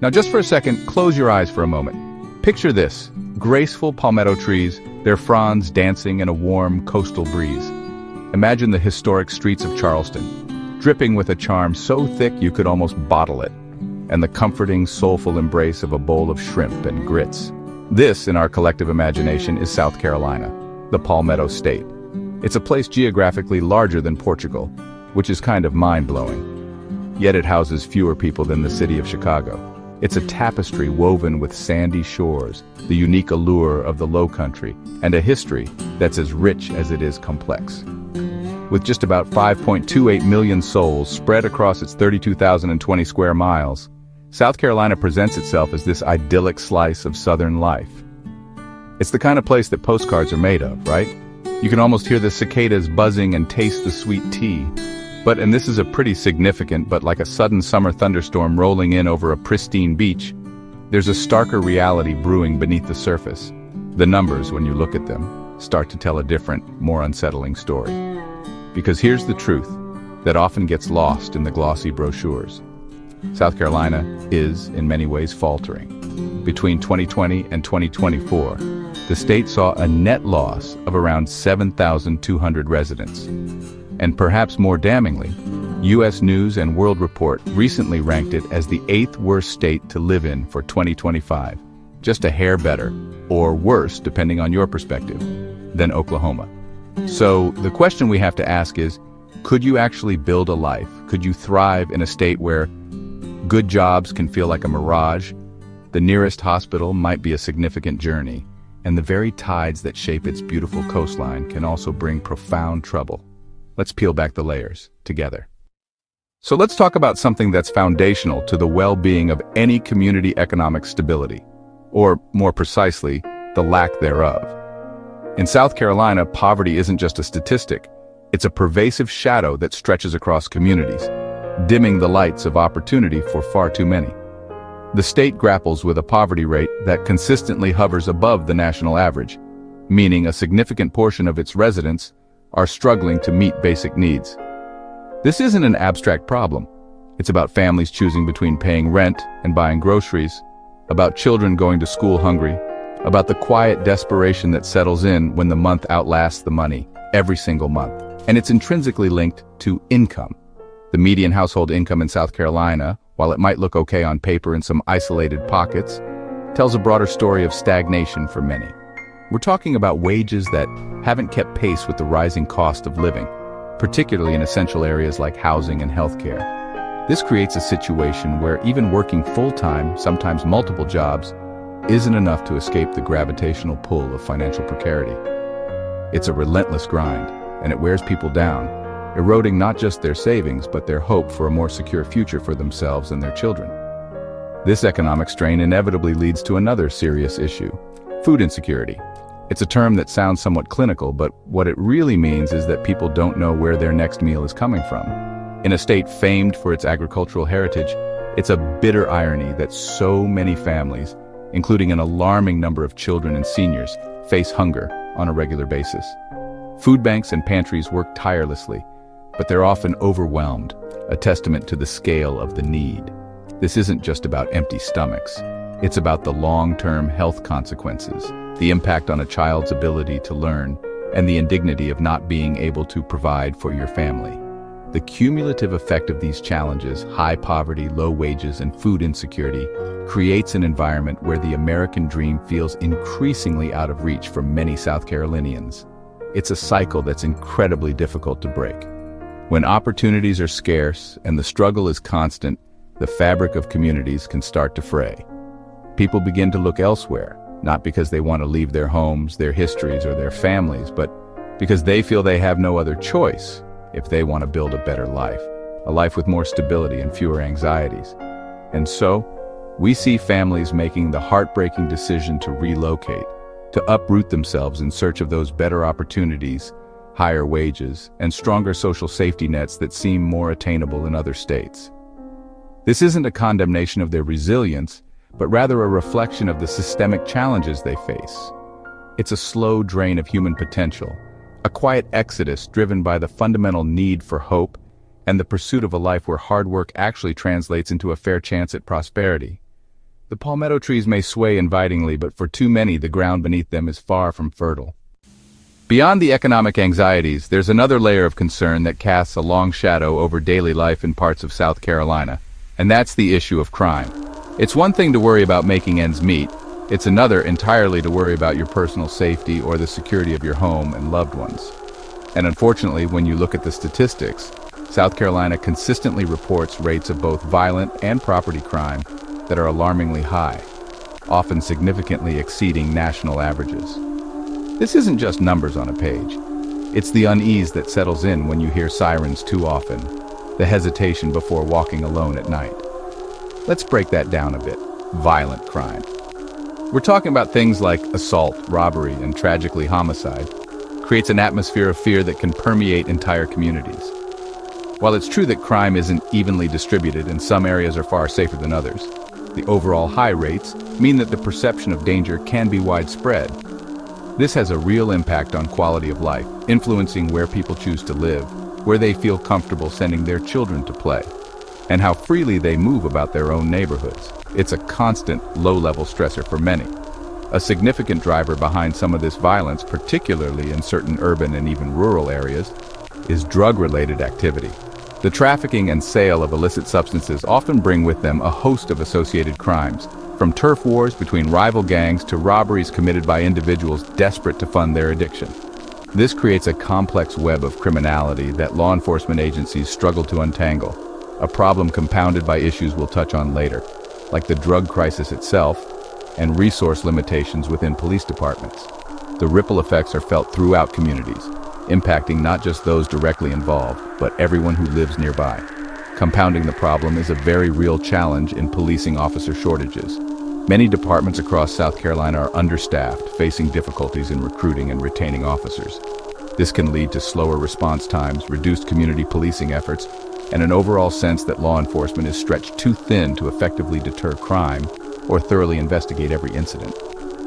Now just for a second, close your eyes for a moment. Picture this, graceful palmetto trees, their fronds dancing in a warm coastal breeze. Imagine the historic streets of Charleston, dripping with a charm so thick you could almost bottle it, and the comforting, soulful embrace of a bowl of shrimp and grits. This, in our collective imagination, is South Carolina, the Palmetto State. It's a place geographically larger than Portugal, which is kind of mind-blowing. Yet it houses fewer people than the city of Chicago. It's a tapestry woven with sandy shores, the unique allure of the Lowcountry, and a history that's as rich as it is complex. With just about 5.28 million souls spread across its 32,020 square miles, South Carolina presents itself as this idyllic slice of Southern life. It's the kind of place that postcards are made of, right? You can almost hear the cicadas buzzing and taste the sweet tea. But, and this is a pretty significant, but like a sudden summer thunderstorm rolling in over a pristine beach, there's a starker reality brewing beneath the surface. The numbers, when you look at them, start to tell a different, more unsettling story. Because here's the truth that often gets lost in the glossy brochures. South Carolina is, in many ways, faltering. Between 2020 and 2024, the state saw a net loss of around 7,200 residents. And perhaps more damningly, U.S. News and World Report recently ranked it as the 8th worst state to live in for 2025, just a hair better, or worse, depending on your perspective, than Oklahoma. So the question we have to ask is, could you actually build a life? Could you thrive in a state where good jobs can feel like a mirage, the nearest hospital might be a significant journey, and the very tides that shape its beautiful coastline can also bring profound trouble? Let's peel back the layers together. So let's talk about something that's foundational to the well-being of any community economic stability, or more precisely, the lack thereof. In South Carolina, poverty isn't just a statistic, it's a pervasive shadow that stretches across communities, dimming the lights of opportunity for far too many. The state grapples with a poverty rate that consistently hovers above the national average, meaning a significant portion of its residents are struggling to meet basic needs. This isn't an abstract problem. It's about families choosing between paying rent and buying groceries, about children going to school hungry, about the quiet desperation that settles in when the month outlasts the money, every single month. And it's intrinsically linked to income. The median household income in South Carolina, while it might look okay on paper in some isolated pockets, tells a broader story of stagnation for many. We're talking about wages that haven't kept pace with the rising cost of living, particularly in essential areas like housing and healthcare. This creates a situation where even working full-time, sometimes multiple jobs, isn't enough to escape the gravitational pull of financial precarity. It's a relentless grind, and it wears people down, eroding not just their savings, but their hope for a more secure future for themselves and their children. This economic strain inevitably leads to another serious issue: food insecurity. It's a term that sounds somewhat clinical, but what it really means is that people don't know where their next meal is coming from. In a state famed for its agricultural heritage, it's a bitter irony that so many families, including an alarming number of children and seniors, face hunger on a regular basis. Food banks and pantries work tirelessly, but they're often overwhelmed, a testament to the scale of the need. This isn't just about empty stomachs. It's about the long-term health consequences, the impact on a child's ability to learn, and the indignity of not being able to provide for your family. The cumulative effect of these challenges, high poverty, low wages, and food insecurity, creates an environment where the American dream feels increasingly out of reach for many South Carolinians. It's a cycle that's incredibly difficult to break. When opportunities are scarce and the struggle is constant, the fabric of communities can start to fray. People begin to look elsewhere, not because they want to leave their homes, their histories, or their families, but because they feel they have no other choice if they want to build a better life, a life with more stability and fewer anxieties. And so, we see families making the heartbreaking decision to relocate, to uproot themselves in search of those better opportunities, higher wages, and stronger social safety nets that seem more attainable in other states. This isn't a condemnation of their resilience, but rather a reflection of the systemic challenges they face. It's a slow drain of human potential, a quiet exodus driven by the fundamental need for hope and the pursuit of a life where hard work actually translates into a fair chance at prosperity. The palmetto trees may sway invitingly, but for too many, the ground beneath them is far from fertile. Beyond the economic anxieties, there's another layer of concern that casts a long shadow over daily life in parts of South Carolina, and that's the issue of crime. It's one thing to worry about making ends meet. It's another entirely to worry about your personal safety or the security of your home and loved ones. And unfortunately, when you look at the statistics, South Carolina consistently reports rates of both violent and property crime that are alarmingly high, often significantly exceeding national averages. This isn't just numbers on a page. It's the unease that settles in when you hear sirens too often, the hesitation before walking alone at night. Let's break that down a bit. Violent crime. We're talking about things like assault, robbery, and tragically homicide. Creates an atmosphere of fear that can permeate entire communities. While it's true that crime isn't evenly distributed and some areas are far safer than others, the overall high rates mean that the perception of danger can be widespread. This has a real impact on quality of life, influencing where people choose to live, where they feel comfortable sending their children to play, and how freely they move about their own neighborhoods. It's a constant, low-level stressor for many. A significant driver behind some of this violence, particularly in certain urban and even rural areas, is drug-related activity. The trafficking and sale of illicit substances often bring with them a host of associated crimes, from turf wars between rival gangs to robberies committed by individuals desperate to fund their addiction. This creates a complex web of criminality that law enforcement agencies struggle to untangle, a problem compounded by issues we'll touch on later, like the drug crisis itself and resource limitations within police departments. The ripple effects are felt throughout communities, impacting not just those directly involved, but everyone who lives nearby. Compounding the problem is a very real challenge in policing officer shortages. Many departments across South Carolina are understaffed, facing difficulties in recruiting and retaining officers. This can lead to slower response times, reduced community policing efforts, and an overall sense that law enforcement is stretched too thin to effectively deter crime or thoroughly investigate every incident.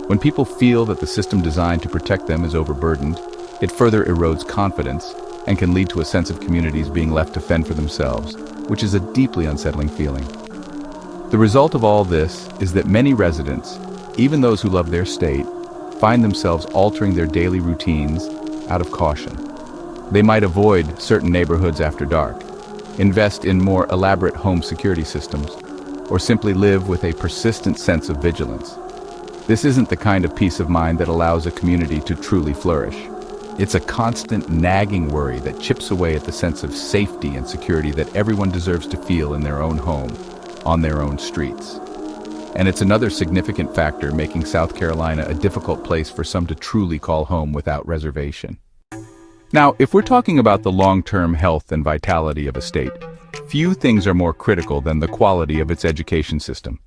When people feel that the system designed to protect them is overburdened, it further erodes confidence and can lead to a sense of communities being left to fend for themselves, which is a deeply unsettling feeling. The result of all this is that many residents, even those who love their state, find themselves altering their daily routines out of caution. They might avoid certain neighborhoods after dark, invest in more elaborate home security systems, or simply live with a persistent sense of vigilance. This isn't the kind of peace of mind that allows a community to truly flourish. It's a constant nagging worry that chips away at the sense of safety and security that everyone deserves to feel in their own home, on their own streets. And it's another significant factor making South Carolina a difficult place for some to truly call home without reservation. Now, if we're talking about the long-term health and vitality of a state, few things are more critical than the quality of its education system.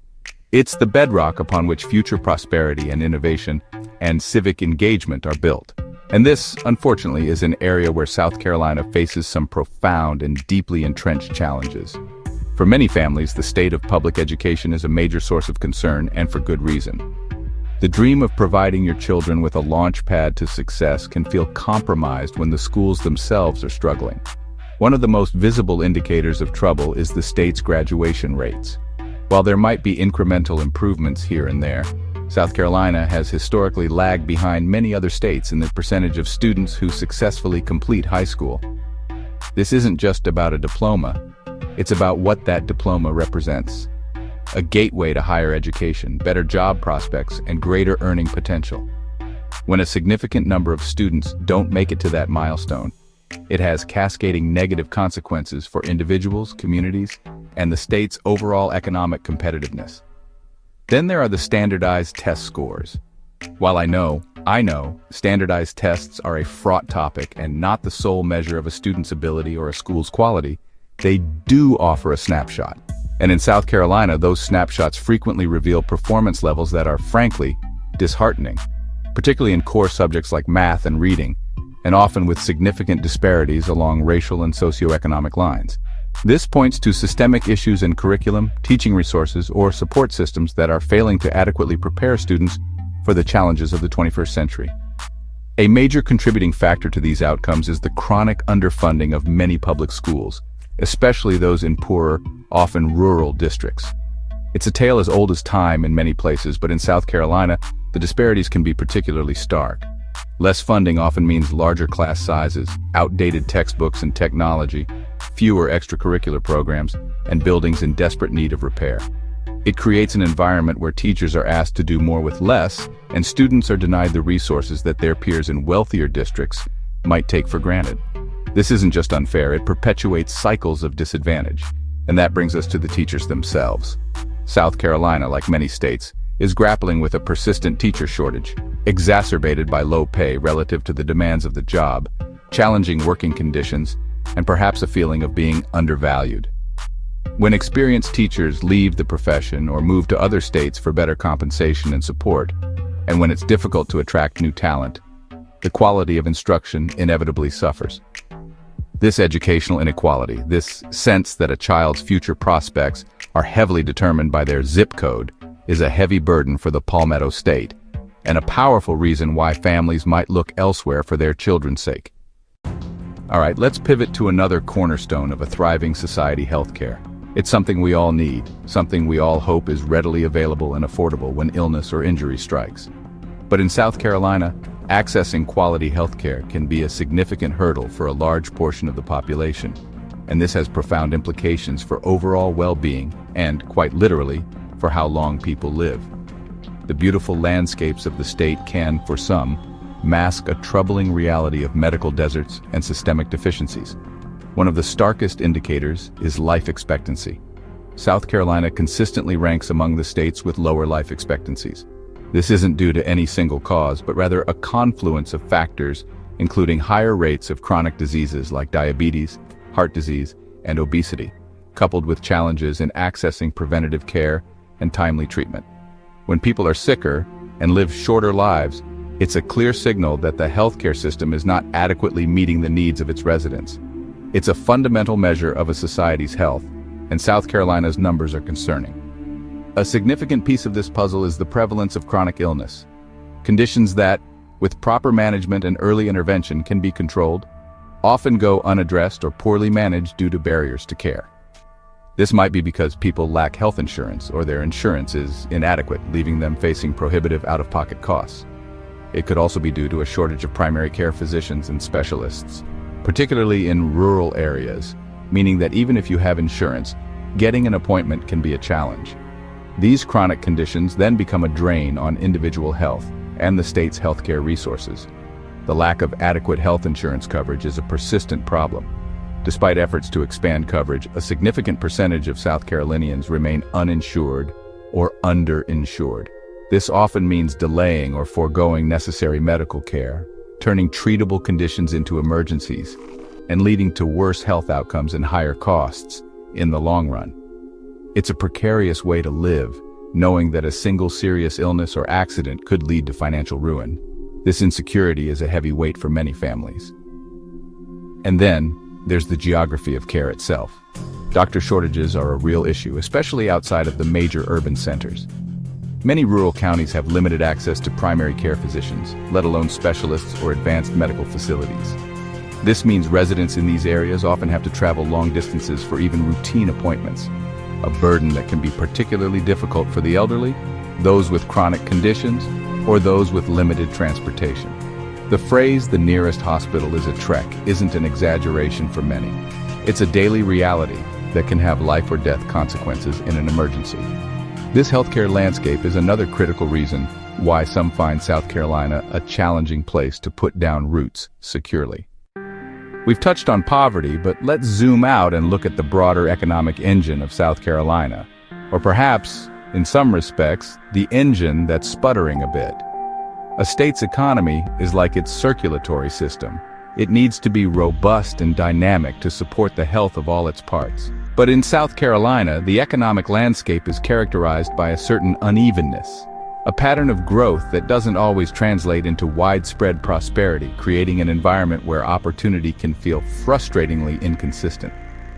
It's the bedrock upon which future prosperity and innovation and civic engagement are built. And this, unfortunately, is an area where South Carolina faces some profound and deeply entrenched challenges. For many families, the state of public education is a major source of concern, and for good reason. The dream of providing your children with a launch pad to success can feel compromised when the schools themselves are struggling. One of the most visible indicators of trouble is the state's graduation rates. While there might be incremental improvements here and there, South Carolina has historically lagged behind many other states in the percentage of students who successfully complete high school. This isn't just about a diploma, it's about what that diploma represents. A gateway to higher education, better job prospects, and greater earning potential. When a significant number of students don't make it to that milestone, it has cascading negative consequences for individuals, communities, and the state's overall economic competitiveness. Then there are the standardized test scores. While I know, standardized tests are a fraught topic and not the sole measure of a student's ability or a school's quality, they do offer a snapshot. And in South Carolina, those snapshots frequently reveal performance levels that are, frankly, disheartening, particularly in core subjects like math and reading, and often with significant disparities along racial and socioeconomic lines. This points to systemic issues in curriculum, teaching resources, or support systems that are failing to adequately prepare students for the challenges of the 21st century. A major contributing factor to these outcomes is the chronic underfunding of many public schools, especially those in poorer, often rural districts. It's a tale as old as time in many places, but in South Carolina, the disparities can be particularly stark. Less funding often means larger class sizes, outdated textbooks and technology, fewer extracurricular programs, and buildings in desperate need of repair. It creates an environment where teachers are asked to do more with less, and students are denied the resources that their peers in wealthier districts might take for granted. This isn't just unfair, it perpetuates cycles of disadvantage. And that brings us to the teachers themselves. South Carolina, like many states, is grappling with a persistent teacher shortage, exacerbated by low pay relative to the demands of the job, challenging working conditions, and perhaps a feeling of being undervalued. When experienced teachers leave the profession or move to other states for better compensation and support, and when it's difficult to attract new talent, the quality of instruction inevitably suffers. This educational inequality, this sense that a child's future prospects are heavily determined by their zip code, is a heavy burden for the Palmetto State, and a powerful reason why families might look elsewhere for their children's sake. All right, let's pivot to another cornerstone of a thriving society: healthcare. It's something we all need, something we all hope is readily available and affordable when illness or injury strikes. But in South Carolina, accessing quality healthcare can be a significant hurdle for a large portion of the population, and this has profound implications for overall well-being and, quite literally, for how long people live. The beautiful landscapes of the state can, for some, mask a troubling reality of medical deserts and systemic deficiencies. One of the starkest indicators is life expectancy. South Carolina consistently ranks among the states with lower life expectancies. This isn't due to any single cause, but rather a confluence of factors, including higher rates of chronic diseases like diabetes, heart disease, and obesity, coupled with challenges in accessing preventative care and timely treatment. When people are sicker and live shorter lives, it's a clear signal that the healthcare system is not adequately meeting the needs of its residents. It's a fundamental measure of a society's health, and South Carolina's numbers are concerning. A significant piece of this puzzle is the prevalence of chronic illness. Conditions that, with proper management and early intervention, can be controlled, often go unaddressed or poorly managed due to barriers to care. This might be because people lack health insurance or their insurance is inadequate, leaving them facing prohibitive out-of-pocket costs. It could also be due to a shortage of primary care physicians and specialists, particularly in rural areas, meaning that even if you have insurance, getting an appointment can be a challenge. These chronic conditions then become a drain on individual health and the state's healthcare resources. The lack of adequate health insurance coverage is a persistent problem. Despite efforts to expand coverage, a significant percentage of South Carolinians remain uninsured or underinsured. This often means delaying or foregoing necessary medical care, turning treatable conditions into emergencies, and leading to worse health outcomes and higher costs in the long run. It's a precarious way to live, knowing that a single serious illness or accident could lead to financial ruin. This insecurity is a heavy weight for many families. And then, there's the geography of care itself. Doctor shortages are a real issue, especially outside of the major urban centers. Many rural counties have limited access to primary care physicians, let alone specialists or advanced medical facilities. This means residents in these areas often have to travel long distances for even routine appointments, a burden that can be particularly difficult for the elderly, those with chronic conditions, or those with limited transportation. The phrase "the nearest hospital is a trek" isn't an exaggeration for many. It's a daily reality that can have life or death consequences in an emergency. This healthcare landscape is another critical reason why some find South Carolina a challenging place to put down roots securely. We've touched on poverty, but let's zoom out and look at the broader economic engine of South Carolina. Or perhaps, in some respects, the engine that's sputtering a bit. A state's economy is like its circulatory system. It needs to be robust and dynamic to support the health of all its parts. But in South Carolina, the economic landscape is characterized by a certain unevenness, a pattern of growth that doesn't always translate into widespread prosperity, creating an environment where opportunity can feel frustratingly inconsistent.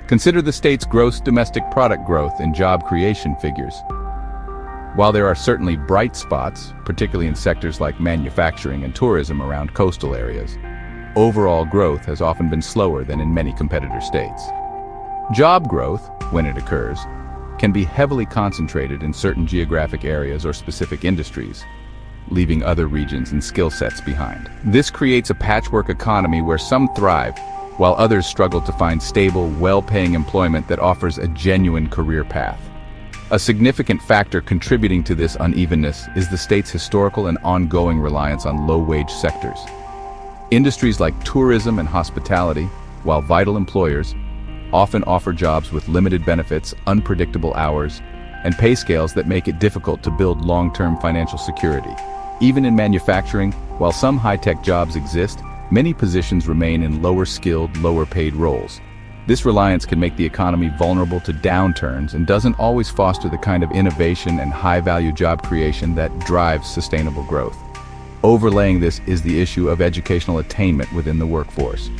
Consider the state's gross domestic product growth and job creation figures. While there are certainly bright spots, particularly in sectors like manufacturing and tourism around coastal areas, overall growth has often been slower than in many competitor states. Job growth, when it occurs, can be heavily concentrated in certain geographic areas or specific industries, leaving other regions and skill sets behind. This creates a patchwork economy where some thrive, while others struggle to find stable, well-paying employment that offers a genuine career path. A significant factor contributing to this unevenness is the state's historical and ongoing reliance on low-wage sectors. Industries like tourism and hospitality, while vital employers, often offer jobs with limited benefits, unpredictable hours, and pay scales that make it difficult to build long-term financial security. Even in manufacturing, while some high-tech jobs exist, many positions remain in lower-skilled, lower-paid roles. This reliance can make the economy vulnerable to downturns and doesn't always foster the kind of innovation and high-value job creation that drives sustainable growth. Overlaying this is the issue of educational attainment within the workforce.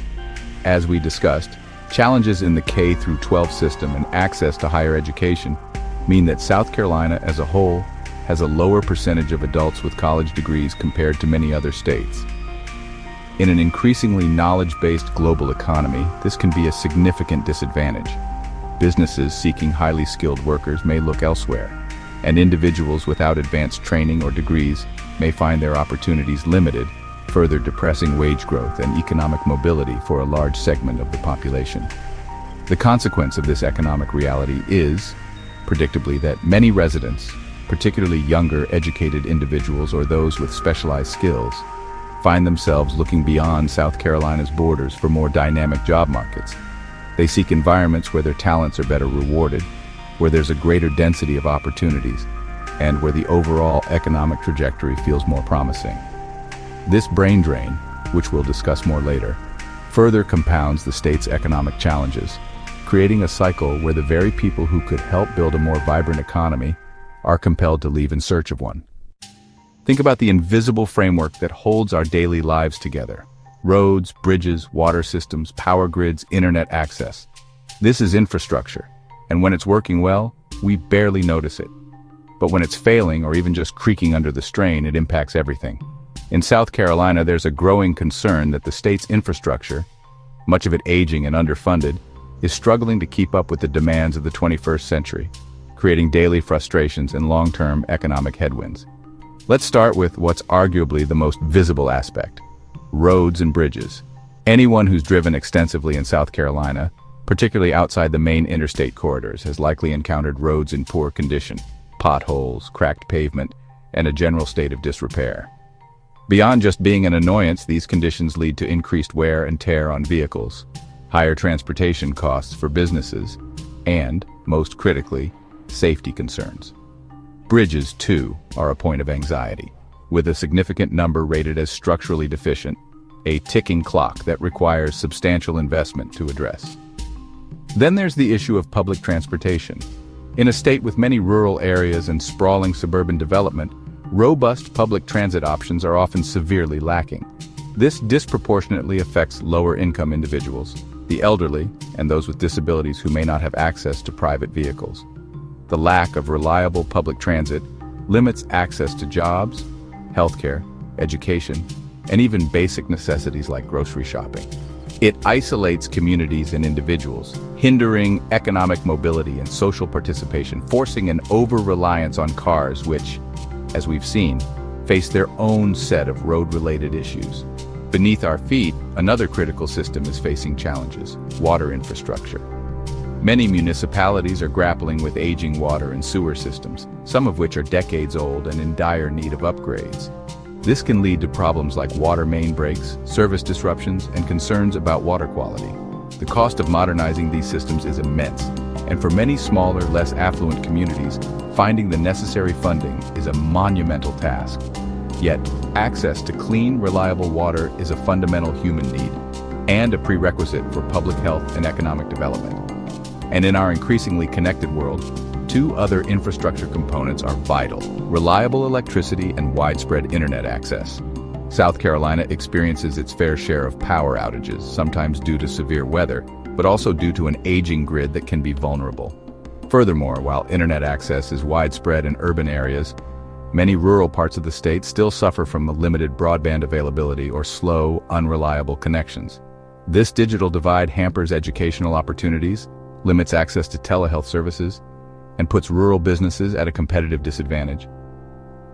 As we discussed, challenges in the K-12 system and access to higher education mean that South Carolina as a whole has a lower percentage of adults with college degrees compared to many other states. In an increasingly knowledge-based global economy, this can be a significant disadvantage. Businesses seeking highly skilled workers may look elsewhere, and individuals without advanced training or degrees may find their opportunities limited, further depressing wage growth and economic mobility for a large segment of the population. The consequence of this economic reality is, predictably, that many residents, particularly younger, educated individuals or those with specialized skills, find themselves looking beyond South Carolina's borders for more dynamic job markets. They seek environments where their talents are better rewarded, where there's a greater density of opportunities, and where the overall economic trajectory feels more promising. This brain drain, which we'll discuss more later, further compounds the state's economic challenges, creating a cycle where the very people who could help build a more vibrant economy are compelled to leave in search of one. Think about the invisible framework that holds our daily lives together. Roads, bridges, water systems, power grids, internet access. This is infrastructure, and when it's working well, we barely notice it. But when it's failing or even just creaking under the strain, it impacts everything. In South Carolina, there's a growing concern that the state's infrastructure, much of it aging and underfunded, is struggling to keep up with the demands of the 21st century, creating daily frustrations and long-term economic headwinds. Let's start with what's arguably the most visible aspect: roads and bridges. Anyone who's driven extensively in South Carolina, particularly outside the main interstate corridors, has likely encountered roads in poor condition, potholes, cracked pavement, and a general state of disrepair. Beyond just being an annoyance, these conditions lead to increased wear and tear on vehicles, higher transportation costs for businesses, and, most critically, safety concerns. Bridges, too, are a point of anxiety, with a significant number rated as structurally deficient, a ticking clock that requires substantial investment to address. Then there's the issue of public transportation. In a state with many rural areas and sprawling suburban development, robust public transit options are often severely lacking. This disproportionately affects lower-income individuals, the elderly, and those with disabilities who may not have access to private vehicles. The lack of reliable public transit limits access to jobs, healthcare, education, and even basic necessities like grocery shopping. It isolates communities and individuals, hindering economic mobility and social participation, forcing an over-reliance on cars which, as we've seen, face their own set of road-related issues. Beneath our feet, another critical system is facing challenges: water infrastructure. Many municipalities are grappling with aging water and sewer systems, some of which are decades old and in dire need of upgrades. This can lead to problems like water main breaks, service disruptions, and concerns about water quality. The cost of modernizing these systems is immense, and for many smaller, less affluent communities, finding the necessary funding is a monumental task. Yet, access to clean, reliable water is a fundamental human need and a prerequisite for public health and economic development. And in our increasingly connected world, two other infrastructure components are vital: reliable electricity and widespread internet access. South Carolina experiences its fair share of power outages, sometimes due to severe weather, but also due to an aging grid that can be vulnerable. Furthermore, while internet access is widespread in urban areas, many rural parts of the state still suffer from the limited broadband availability or slow, unreliable connections. This digital divide hampers educational opportunities, limits access to telehealth services, and puts rural businesses at a competitive disadvantage.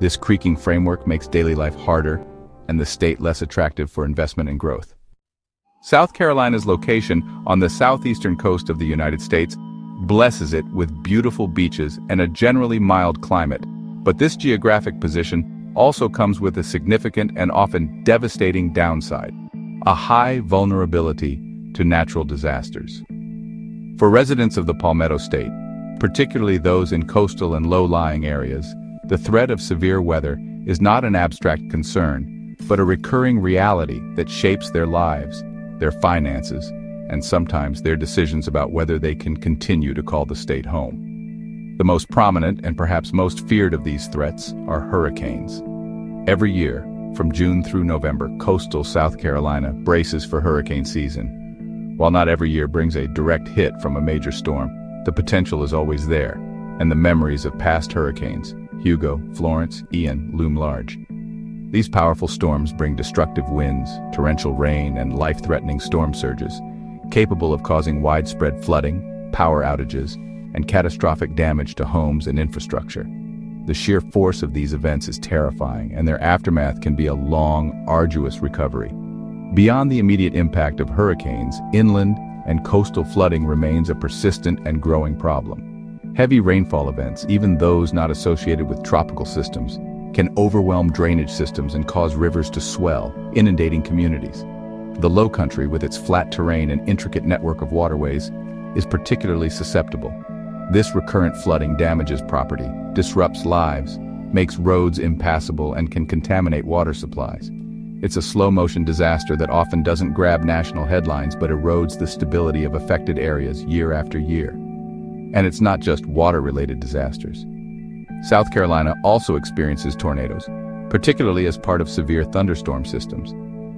This creaking framework makes daily life harder and the state less attractive for investment and growth. South Carolina's location on the southeastern coast of the United States blesses it with beautiful beaches and a generally mild climate, but this geographic position also comes with a significant and often devastating downside: a high vulnerability to natural disasters. For residents of the Palmetto State, particularly those in coastal and low-lying areas, the threat of severe weather is not an abstract concern, but a recurring reality that shapes their lives, their finances, and sometimes their decisions about whether they can continue to call the state home. The most prominent and perhaps most feared of these threats are hurricanes. Every year, from June through November, coastal South Carolina braces for hurricane season. While not every year brings a direct hit from a major storm, the potential is always there, and the memories of past hurricanes, Hugo, Florence, Ian, loom large. These powerful storms bring destructive winds, torrential rain, and life-threatening storm surges, capable of causing widespread flooding, power outages, and catastrophic damage to homes and infrastructure. The sheer force of these events is terrifying, and their aftermath can be a long, arduous recovery. Beyond the immediate impact of hurricanes, inland and coastal flooding remains a persistent and growing problem. Heavy rainfall events, even those not associated with tropical systems, can overwhelm drainage systems and cause rivers to swell, inundating communities. The Lowcountry, with its flat terrain and intricate network of waterways, is particularly susceptible. This recurrent flooding damages property, disrupts lives, makes roads impassable, and can contaminate water supplies. It's a slow-motion disaster that often doesn't grab national headlines but erodes the stability of affected areas year after year. And it's not just water-related disasters. South Carolina also experiences tornadoes, particularly as part of severe thunderstorm systems,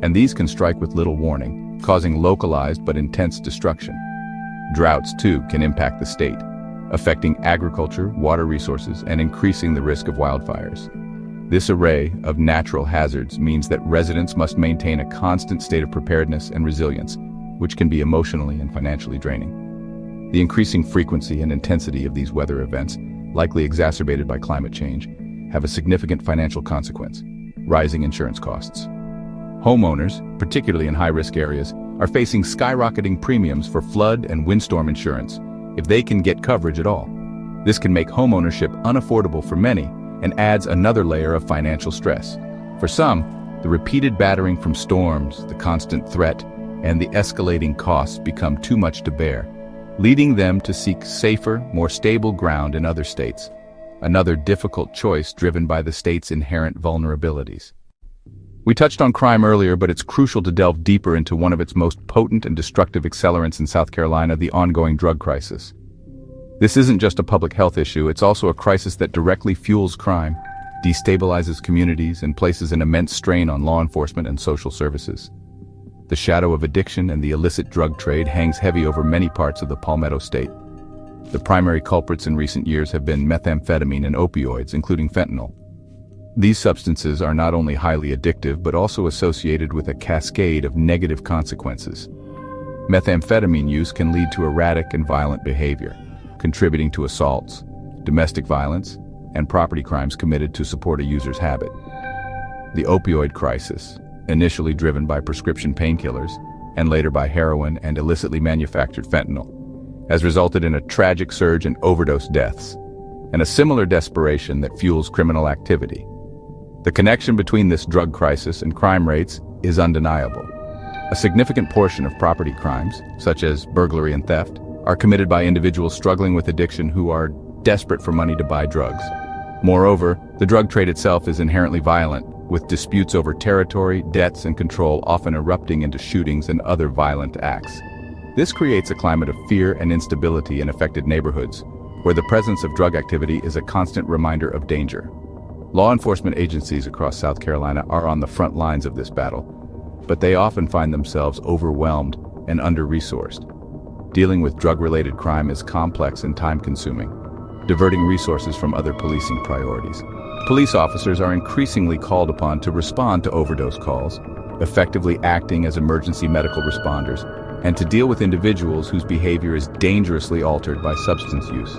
and these can strike with little warning, causing localized but intense destruction. Droughts, too, can impact the state, affecting agriculture, water resources, and increasing the risk of wildfires. This array of natural hazards means that residents must maintain a constant state of preparedness and resilience, which can be emotionally and financially draining. The increasing frequency and intensity of these weather events, likely exacerbated by climate change, have a significant financial consequence: rising insurance costs. Homeowners, particularly in high-risk areas, are facing skyrocketing premiums for flood and windstorm insurance, if they can get coverage at all. This can make homeownership unaffordable for many and adds another layer of financial stress. For some, the repeated battering from storms, the constant threat, and the escalating costs become too much to bear, leading them to seek safer, more stable ground in other states. Another difficult choice driven by the state's inherent vulnerabilities. We touched on crime earlier, but it's crucial to delve deeper into one of its most potent and destructive accelerants in South Carolina, the ongoing drug crisis. This isn't just a public health issue, it's also a crisis that directly fuels crime, destabilizes communities, and places an immense strain on law enforcement and social services. The shadow of addiction and the illicit drug trade hangs heavy over many parts of the Palmetto State. The primary culprits in recent years have been methamphetamine and opioids, including fentanyl. These substances are not only highly addictive, but also associated with a cascade of negative consequences. Methamphetamine use can lead to erratic and violent behavior, contributing to assaults, domestic violence, and property crimes committed to support a user's habit. The opioid crisis, initially driven by prescription painkillers, and later by heroin and illicitly manufactured fentanyl, has resulted in a tragic surge in overdose deaths, and a similar desperation that fuels criminal activity. The connection between this drug crisis and crime rates is undeniable. A significant portion of property crimes, such as burglary and theft, are committed by individuals struggling with addiction who are desperate for money to buy drugs. Moreover, the drug trade itself is inherently violent, with disputes over territory, debts, and control often erupting into shootings and other violent acts. This creates a climate of fear and instability in affected neighborhoods, where the presence of drug activity is a constant reminder of danger. Law enforcement agencies across South Carolina are on the front lines of this battle, but they often find themselves overwhelmed and under-resourced. Dealing with drug-related crime is complex and time-consuming, diverting resources from other policing priorities. Police officers are increasingly called upon to respond to overdose calls, effectively acting as emergency medical responders, and to deal with individuals whose behavior is dangerously altered by substance use.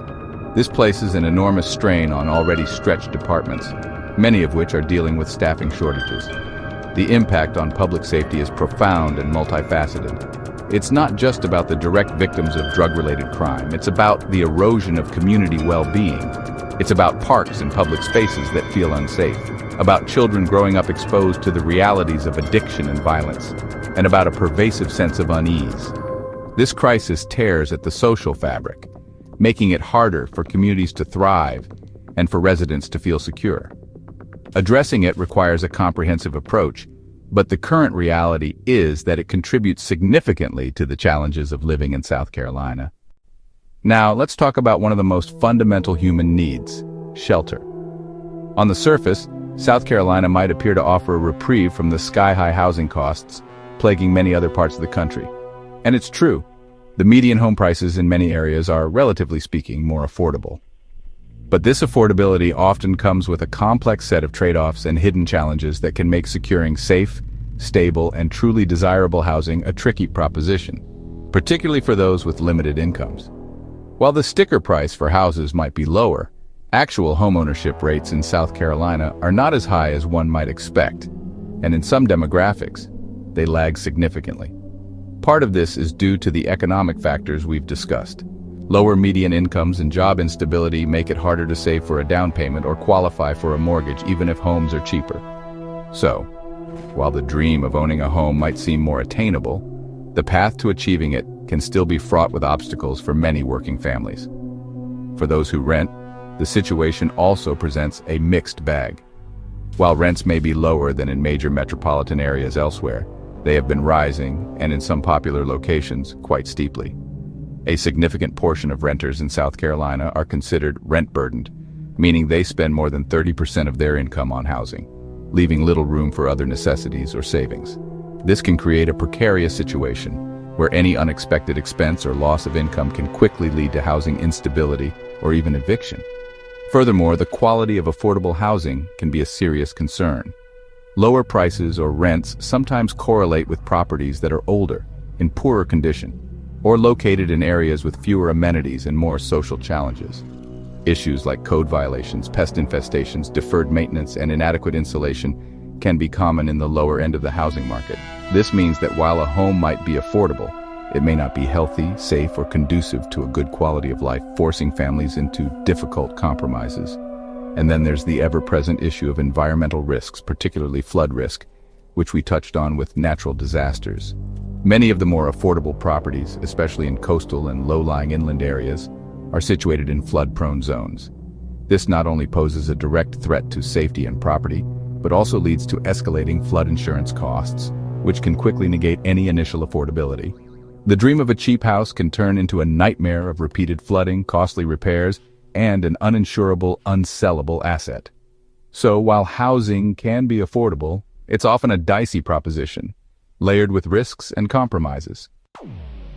This places an enormous strain on already stretched departments, many of which are dealing with staffing shortages. The impact on public safety is profound and multifaceted. It's not just about the direct victims of drug-related crime. It's about the erosion of community well-being. It's about parks and public spaces that feel unsafe, about children growing up exposed to the realities of addiction and violence, and about a pervasive sense of unease. This crisis tears at the social fabric, making it harder for communities to thrive and for residents to feel secure. Addressing it requires a comprehensive approach, but the current reality is that it contributes significantly to the challenges of living in South Carolina. Now, let's talk about one of the most fundamental human needs: shelter. On the surface, South Carolina might appear to offer a reprieve from the sky-high housing costs plaguing many other parts of the country. And it's true. The median home prices in many areas are, relatively speaking, more affordable. But this affordability often comes with a complex set of trade-offs and hidden challenges that can make securing safe, stable, and truly desirable housing a tricky proposition, particularly for those with limited incomes. While the sticker price for houses might be lower, actual homeownership rates in South Carolina are not as high as one might expect, and in some demographics, they lag significantly. Part of this is due to the economic factors we've discussed. Lower median incomes and job instability make it harder to save for a down payment or qualify for a mortgage even if homes are cheaper. So, while the dream of owning a home might seem more attainable, the path to achieving it can still be fraught with obstacles for many working families. For those who rent, the situation also presents a mixed bag. While rents may be lower than in major metropolitan areas elsewhere, they have been rising, and in some popular locations, quite steeply. A significant portion of renters in South Carolina are considered rent-burdened, meaning they spend more than 30% of their income on housing, leaving little room for other necessities or savings. This can create a precarious situation where any unexpected expense or loss of income can quickly lead to housing instability or even eviction. Furthermore, the quality of affordable housing can be a serious concern. Lower prices or rents sometimes correlate with properties that are older, in poorer condition, or located in areas with fewer amenities and more social challenges. Issues like code violations, pest infestations, deferred maintenance, and inadequate insulation can be common in the lower end of the housing market. This means that while a home might be affordable, it may not be healthy, safe, or conducive to a good quality of life, forcing families into difficult compromises. And then there's the ever-present issue of environmental risks, particularly flood risk, which we touched on with natural disasters. Many of the more affordable properties, especially in coastal and low-lying inland areas, are situated in flood-prone zones. This not only poses a direct threat to safety and property, but also leads to escalating flood insurance costs, which can quickly negate any initial affordability. The dream of a cheap house can turn into a nightmare of repeated flooding, costly repairs, and an uninsurable, unsellable asset. So while housing can be affordable, it's often a dicey proposition, layered with risks and compromises.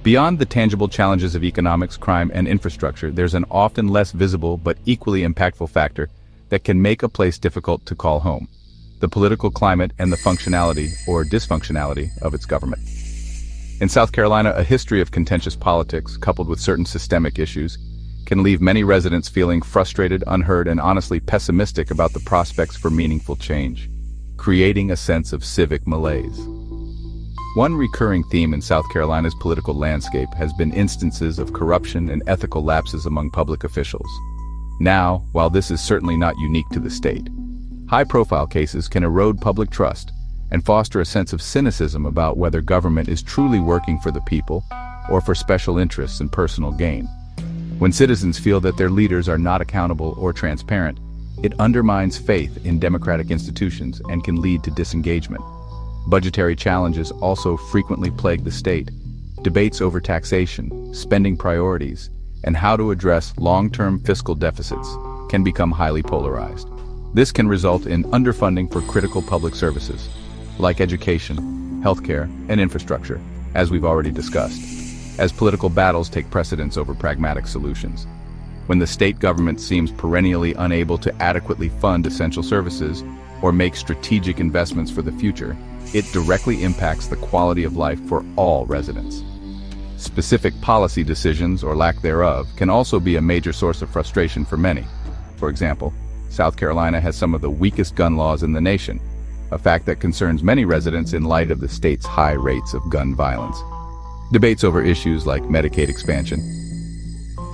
Beyond the tangible challenges of economics, crime, and infrastructure, there's an often less visible but equally impactful factor that can make a place difficult to call home: the political climate and the functionality or dysfunctionality of its government. In South Carolina, a history of contentious politics, coupled with certain systemic issues, can leave many residents feeling frustrated, unheard, and honestly pessimistic about the prospects for meaningful change, creating a sense of civic malaise. One recurring theme in South Carolina's political landscape has been instances of corruption and ethical lapses among public officials. Now, while this is certainly not unique to the state, high-profile cases can erode public trust and foster a sense of cynicism about whether government is truly working for the people or for special interests and personal gain. When citizens feel that their leaders are not accountable or transparent, it undermines faith in democratic institutions and can lead to disengagement. Budgetary challenges also frequently plague the state. Debates over taxation, spending priorities, and how to address long-term fiscal deficits can become highly polarized. This can result in underfunding for critical public services, like education, healthcare, and infrastructure, as we've already discussed, as political battles take precedence over pragmatic solutions. When the state government seems perennially unable to adequately fund essential services or make strategic investments for the future, it directly impacts the quality of life for all residents. Specific policy decisions, or lack thereof, can also be a major source of frustration for many. For example, South Carolina has some of the weakest gun laws in the nation, a fact that concerns many residents in light of the state's high rates of gun violence. Debates over issues like Medicaid expansion,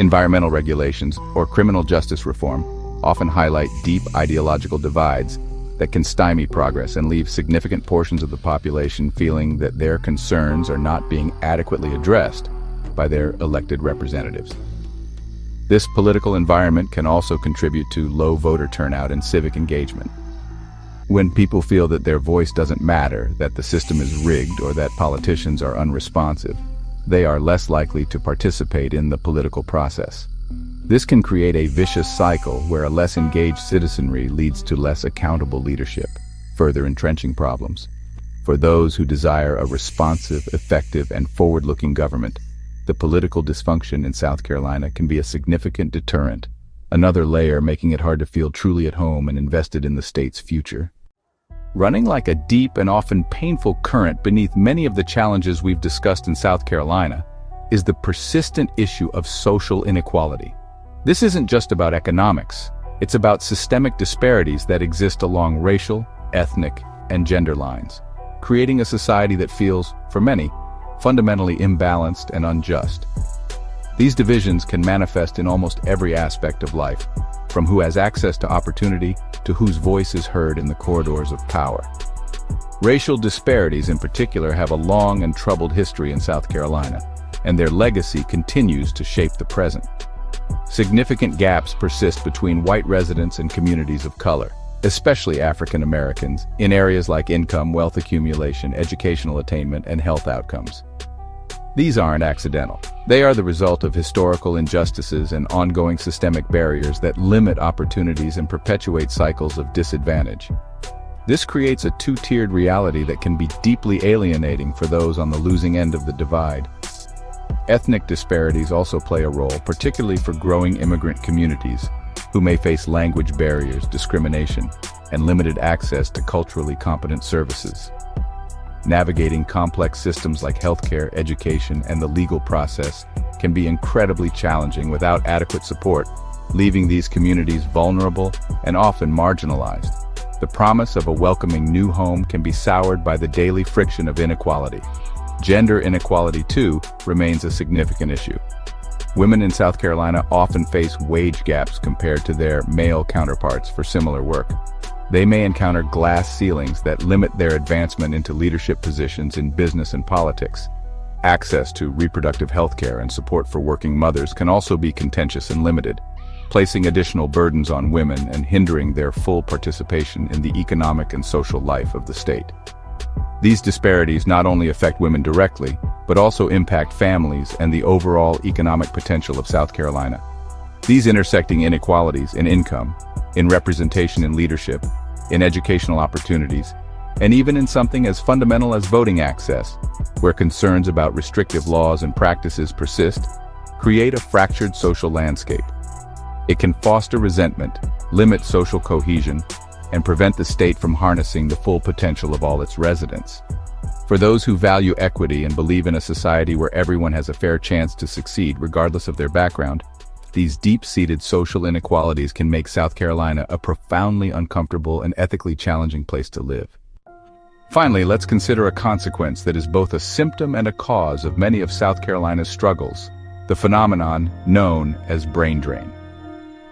environmental regulations, or criminal justice reform often highlight deep ideological divides that can stymie progress and leave significant portions of the population feeling that their concerns are not being adequately addressed by their elected representatives. This political environment can also contribute to low voter turnout and civic engagement. When people feel that their voice doesn't matter, that the system is rigged, or that politicians are unresponsive, they are less likely to participate in the political process. This can create a vicious cycle where a less engaged citizenry leads to less accountable leadership, further entrenching problems. For those who desire a responsive, effective, and forward-looking government, the political dysfunction in South Carolina can be a significant deterrent, another layer making it hard to feel truly at home and invested in the state's future. Running like a deep and often painful current beneath many of the challenges we've discussed in South Carolina is the persistent issue of social inequality. This isn't just about economics, it's about systemic disparities that exist along racial, ethnic, and gender lines, creating a society that feels, for many, fundamentally imbalanced and unjust. These divisions can manifest in almost every aspect of life, from who has access to opportunity to whose voice is heard in the corridors of power. Racial disparities in particular have a long and troubled history in South Carolina, and their legacy continues to shape the present. Significant gaps persist between white residents and communities of color, especially African Americans, in areas like income, wealth accumulation, educational attainment, and health outcomes. These aren't accidental. They are the result of historical injustices and ongoing systemic barriers that limit opportunities and perpetuate cycles of disadvantage. This creates a two-tiered reality that can be deeply alienating for those on the losing end of the divide. Ethnic disparities also play a role, particularly for growing immigrant communities, who may face language barriers, discrimination, and limited access to culturally competent services. Navigating complex systems like healthcare, education, and the legal process can be incredibly challenging without adequate support, leaving these communities vulnerable and often marginalized. The promise of a welcoming new home can be soured by the daily friction of inequality. Gender inequality, too, remains a significant issue. Women in South Carolina often face wage gaps compared to their male counterparts for similar work. They may encounter glass ceilings that limit their advancement into leadership positions in business and politics. Access to reproductive health care and support for working mothers can also be contentious and limited, placing additional burdens on women and hindering their full participation in the economic and social life of the state. These disparities not only affect women directly, but also impact families and the overall economic potential of South Carolina. These intersecting inequalities in income, in representation in leadership, in educational opportunities, and even in something as fundamental as voting access, where concerns about restrictive laws and practices persist, create a fractured social landscape. It can foster resentment, limit social cohesion, and prevent the state from harnessing the full potential of all its residents. For those who value equity and believe in a society where everyone has a fair chance to succeed regardless of their background, these deep-seated social inequalities can make South Carolina a profoundly uncomfortable and ethically challenging place to live. Finally, let's consider a consequence that is both a symptom and a cause of many of South Carolina's struggles, the phenomenon known as brain drain.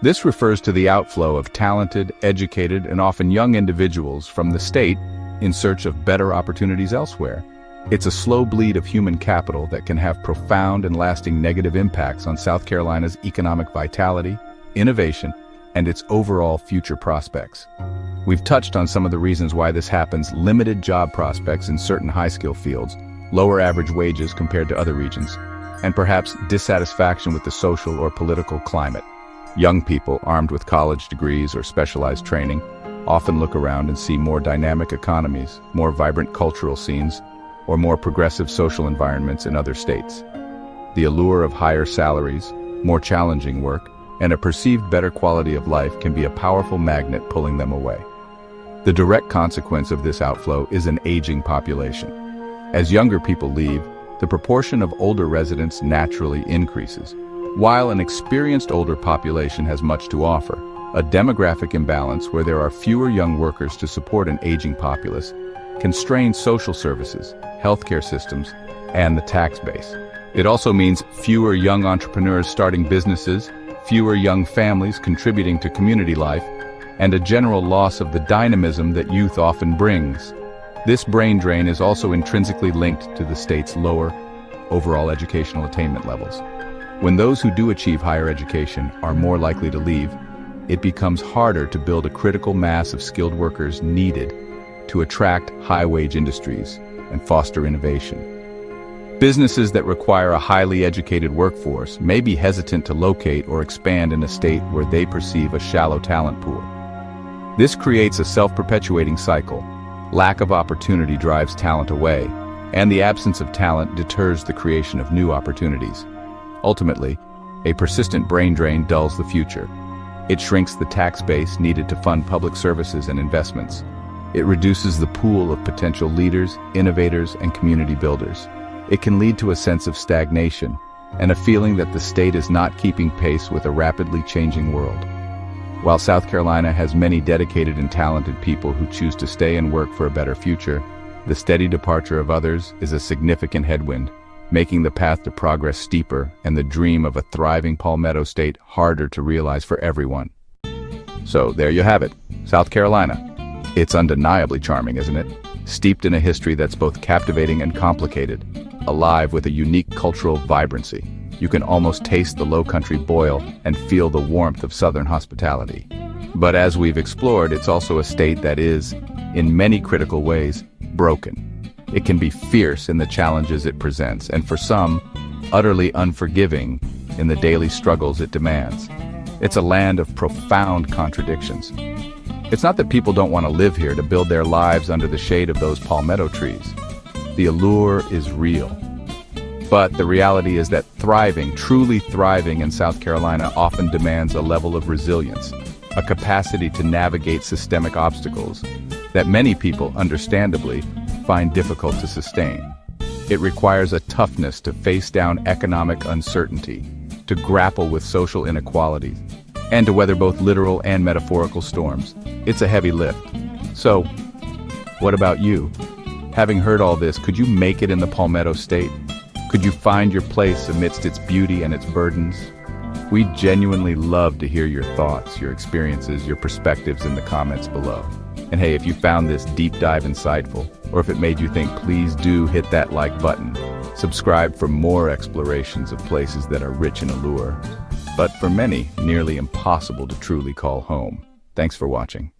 This refers to the outflow of talented, educated, and often young individuals from the state in search of better opportunities elsewhere. It's a slow bleed of human capital that can have profound and lasting negative impacts on South Carolina's economic vitality, innovation, and its overall future prospects. We've touched on some of the reasons why this happens: limited job prospects in certain high-skill fields, lower average wages compared to other regions, and perhaps dissatisfaction with the social or political climate. Young people, armed with college degrees or specialized training, often look around and see more dynamic economies, more vibrant cultural scenes, or more progressive social environments in other states. The allure of higher salaries, more challenging work, and a perceived better quality of life can be a powerful magnet pulling them away. The direct consequence of this outflow is an aging population. As younger people leave, the proportion of older residents naturally increases. While an experienced older population has much to offer, a demographic imbalance where there are fewer young workers to support an aging populace can strain social services, healthcare systems, and the tax base. It also means fewer young entrepreneurs starting businesses, fewer young families contributing to community life, and a general loss of the dynamism that youth often brings. This brain drain is also intrinsically linked to the state's lower overall educational attainment levels. When those who do achieve higher education are more likely to leave, it becomes harder to build a critical mass of skilled workers needed to attract high-wage industries and foster innovation. Businesses that require a highly educated workforce may be hesitant to locate or expand in a state where they perceive a shallow talent pool. This creates a self-perpetuating cycle. Lack of opportunity drives talent away, and the absence of talent deters the creation of new opportunities. Ultimately, a persistent brain drain dulls the future. It shrinks the tax base needed to fund public services and investments. It reduces the pool of potential leaders, innovators, and community builders. It can lead to a sense of stagnation and a feeling that the state is not keeping pace with a rapidly changing world. While South Carolina has many dedicated and talented people who choose to stay and work for a better future, the steady departure of others is a significant headwind, making the path to progress steeper and the dream of a thriving Palmetto State harder to realize for everyone. So there you have it, South Carolina. It's undeniably charming, isn't it? Steeped in a history that's both captivating and complicated, alive with a unique cultural vibrancy. You can almost taste the Lowcountry boil and feel the warmth of Southern hospitality. But as we've explored, it's also a state that is, in many critical ways, broken. It can be fierce in the challenges it presents, and for some, utterly unforgiving in the daily struggles it demands. It's a land of profound contradictions. It's not that people don't want to live here to build their lives under the shade of those palmetto trees. The allure is real. But the reality is that thriving, truly thriving in South Carolina often demands a level of resilience, a capacity to navigate systemic obstacles that many people, understandably, find difficult to sustain. It requires a toughness to face down economic uncertainty, to grapple with social inequalities, and to weather both literal and metaphorical storms. It's a heavy lift. So, what about you? Having heard all this, could you make it in the Palmetto State? Could you find your place amidst its beauty and its burdens? We genuinely love to hear your thoughts, your experiences, your perspectives in the comments below. And hey, if you found this deep dive insightful, or if it made you think, please do hit that like button. Subscribe for more explorations of places that are rich in allure, but for many, nearly impossible to truly call home. Thanks for watching.